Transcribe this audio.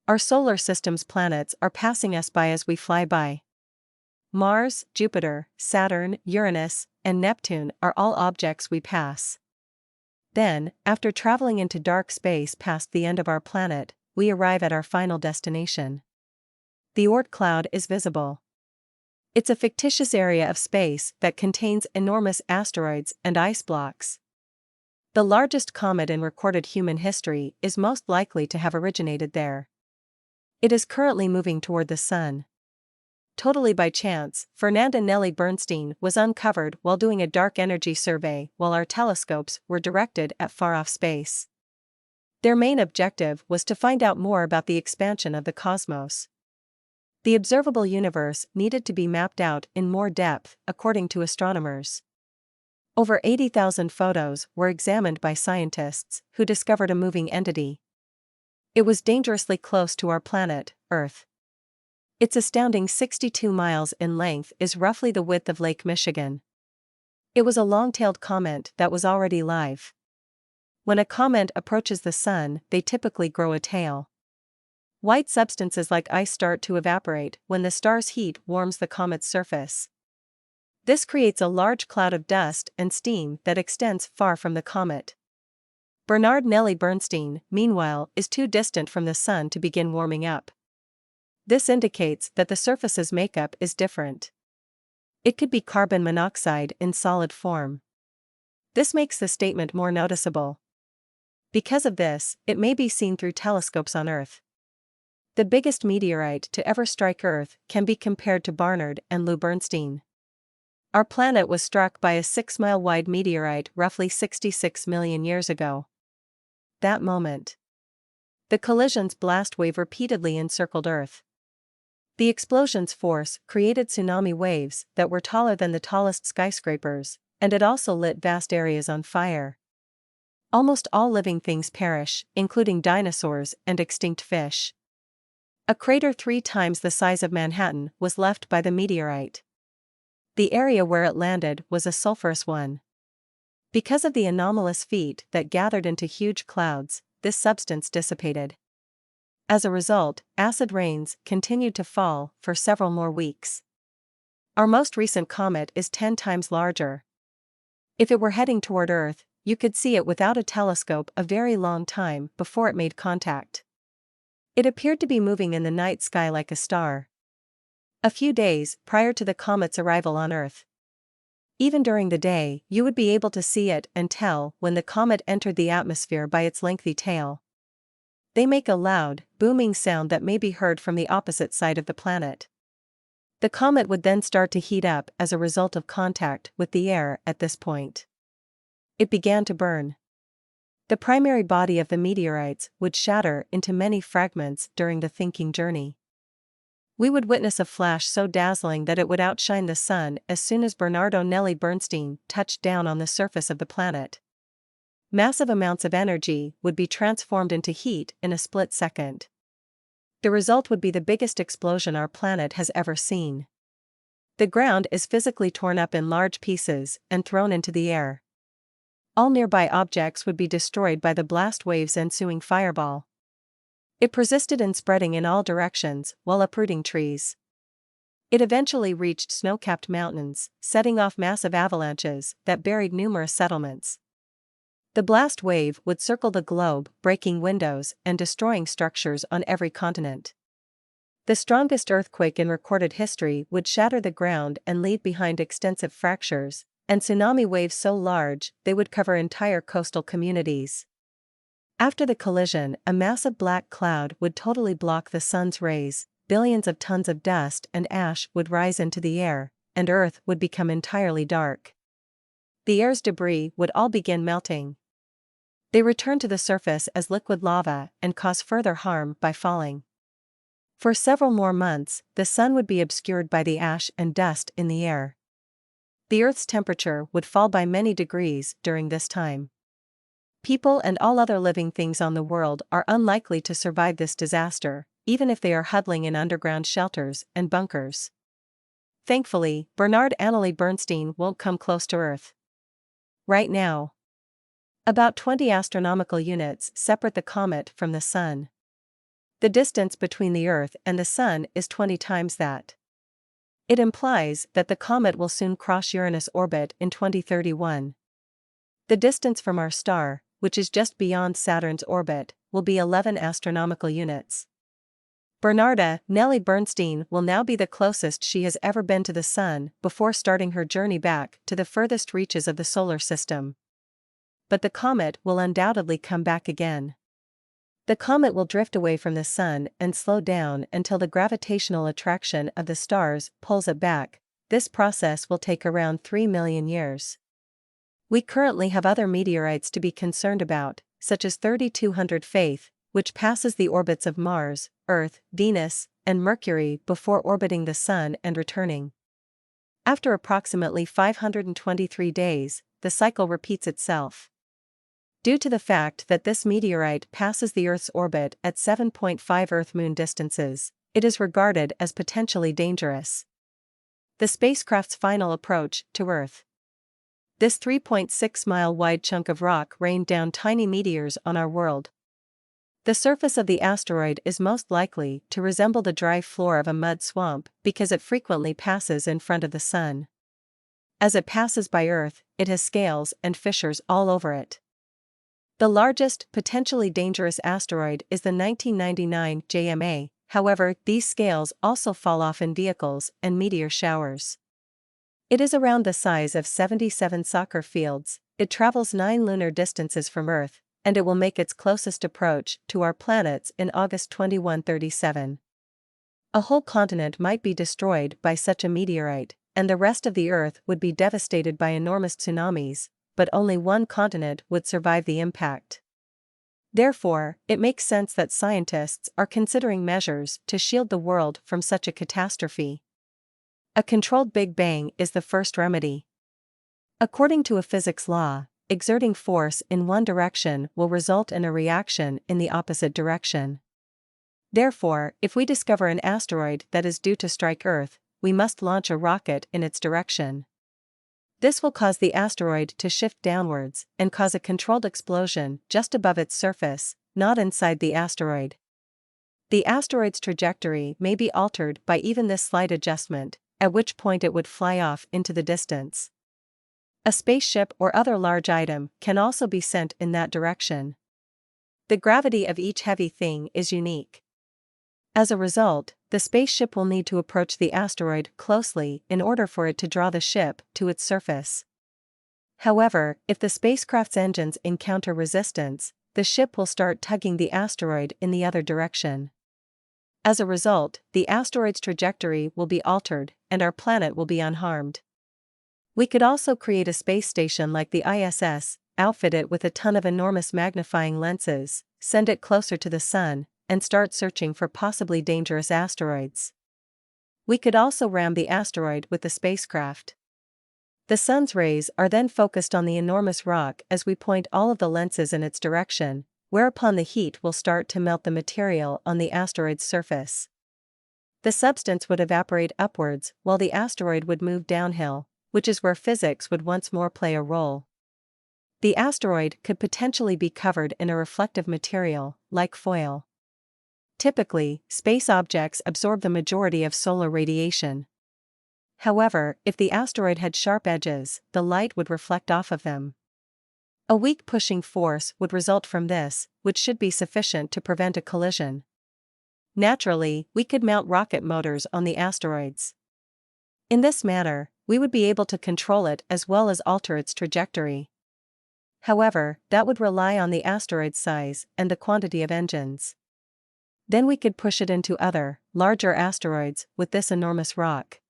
Our solar system's planets are passing us by as we fly by. Mars, Jupiter, Saturn, Uranus, and Neptune are all objects we pass. Then, after traveling into dark space past the end of our planet, we arrive at our final destination. The Oort cloud is visible. It's a fictitious area of space that contains enormous asteroids and ice blocks. The largest comet in recorded human history is most likely to have originated there. It is currently moving toward the Sun. Totally by chance, Fernand and Nellie Bernstein was uncovered while doing a dark energy survey while our telescopes were directed at far-off space. Their main objective was to find out more about the expansion of the cosmos. The observable universe needed to be mapped out in more depth, according to astronomers. Over 80,000 photos were examined by scientists who discovered a moving entity. It was dangerously close to our planet, Earth. Its astounding 62 miles in length is roughly the width of Lake Michigan. It was a long-tailed comet that was already live. When a comet approaches the Sun, they typically grow a tail. White substances like ice start to evaporate when the star's heat warms the comet's surface. This creates a large cloud of dust and steam that extends far from the comet. Bernard Nellie Bernstein, meanwhile, is too distant from the Sun to begin warming up. This indicates that the surface's makeup is different. It could be carbon monoxide in solid form. This makes the statement more noticeable. Because of this, it may be seen through telescopes on Earth. The biggest meteorite to ever strike Earth can be compared to Barnard and Lou Bernstein. Our planet was struck by a 6-mile-wide meteorite roughly 66 million years ago. That moment. The collision's blast wave repeatedly encircled Earth. The explosion's force created tsunami waves that were taller than the tallest skyscrapers, and it also lit vast areas on fire. Almost all living things perish, including dinosaurs and extinct fish. A crater 3 times the size of Manhattan was left by the meteorite. The area where it landed was a sulfurous one. Because of the anomalous heat that gathered into huge clouds, this substance dissipated. As a result, acid rains continued to fall for several more weeks. Our most recent comet is 10 times larger. If it were heading toward Earth, you could see it without a telescope a very long time before it made contact. It appeared to be moving in the night sky like a star. A few days prior to the comet's arrival on Earth. Even during the day, you would be able to see it and tell when the comet entered the atmosphere by its lengthy tail. They make a loud, booming sound that may be heard from the opposite side of the planet. The comet would then start to heat up as a result of contact with the air at this point. It began to burn. The primary body of the meteorites would shatter into many fragments during the thinking journey. We would witness a flash so dazzling that it would outshine the Sun as soon as Bernardo Nellie Bernstein touched down on the surface of the planet. Massive amounts of energy would be transformed into heat in a split second. The result would be the biggest explosion our planet has ever seen. The ground is physically torn up in large pieces and thrown into the air. All nearby objects would be destroyed by the blast wave's ensuing fireball. It persisted in spreading in all directions while uprooting trees. It eventually reached snow-capped mountains, setting off massive avalanches that buried numerous settlements. The blast wave would circle the globe, breaking windows and destroying structures on every continent. The strongest earthquake in recorded history would shatter the ground and leave behind extensive fractures, and tsunami waves so large they would cover entire coastal communities. After the collision, a massive black cloud would totally block the sun's rays, billions of tons of dust and ash would rise into the air, and Earth would become entirely dark. The air's debris would all begin melting. They return to the surface as liquid lava and cause further harm by falling. For several more months, the sun would be obscured by the ash and dust in the air. The Earth's temperature would fall by many degrees during this time. People and all other living things on the world are unlikely to survive this disaster, even if they are huddling in underground shelters and bunkers. Thankfully, Bernard and Nellie Bernstein won't come close to Earth. Right now. About 20 astronomical units separate the comet from the Sun. The distance between the Earth and the Sun is 20 times that. It implies that the comet will soon cross Uranus' orbit in 2031. The distance from our star, which is just beyond Saturn's orbit, will be 11 astronomical units. Bernarda Nellie Bernstein will now be the closest she has ever been to the Sun before starting her journey back to the furthest reaches of the solar system. But the comet will undoubtedly come back again. The comet will drift away from the Sun and slow down until the gravitational attraction of the stars pulls it back. This process will take around 3 million years. We currently have other meteorites to be concerned about, such as 3200 Faith, which passes the orbits of Mars, Earth, Venus, and Mercury before orbiting the Sun and returning. After approximately 523 days, the cycle repeats itself. Due to the fact that this meteorite passes the Earth's orbit at 7.5 Earth-Moon distances, it is regarded as potentially dangerous. The spacecraft's final approach to Earth. This 3.6-mile-wide chunk of rock rained down tiny meteors on our world. The surface of the asteroid is most likely to resemble the dry floor of a mud swamp because it frequently passes in front of the Sun. As it passes by Earth, it has scales and fissures all over it. The largest, potentially dangerous asteroid is the 1999 JMA, however, these scales also fall off in vehicles and meteor showers. It is around the size of 77 soccer fields, it travels 9 lunar distances from Earth, and it will make its closest approach to our planets in August 2137. A whole continent might be destroyed by such a meteorite, and the rest of the Earth would be devastated by enormous tsunamis, but only one continent would survive the impact. Therefore, it makes sense that scientists are considering measures to shield the world from such a catastrophe. A controlled Big Bang is the first remedy. According to a physics law, exerting force in one direction will result in a reaction in the opposite direction. Therefore, if we discover an asteroid that is due to strike Earth, we must launch a rocket in its direction. This will cause the asteroid to shift downwards and cause a controlled explosion just above its surface, not inside the asteroid. The asteroid's trajectory may be altered by even this slight adjustment, at which point it would fly off into the distance. A spaceship or other large item can also be sent in that direction. The gravity of each heavy thing is unique. As a result, the spaceship will need to approach the asteroid closely in order for it to draw the ship to its surface. However, if the spacecraft's engines encounter resistance, the ship will start tugging the asteroid in the other direction. As a result, the asteroid's trajectory will be altered, and our planet will be unharmed. We could also create a space station like the ISS, outfit it with a ton of enormous magnifying lenses, send it closer to the Sun, and start searching for possibly dangerous asteroids. We could also ram the asteroid with the spacecraft. The Sun's rays are then focused on the enormous rock as we point all of the lenses in its direction, whereupon the heat will start to melt the material on the asteroid's surface. The substance would evaporate upwards while the asteroid would move downhill, which is where physics would once more play a role. The asteroid could potentially be covered in a reflective material, like foil. Typically, space objects absorb the majority of solar radiation. However, if the asteroid had sharp edges, the light would reflect off of them. A weak pushing force would result from this, which should be sufficient to prevent a collision. Naturally, we could mount rocket motors on the asteroids. In this manner, we would be able to control it as well as alter its trajectory. However, that would rely on the asteroid's size and the quantity of engines. Then we could push it into other, larger asteroids with this enormous rock.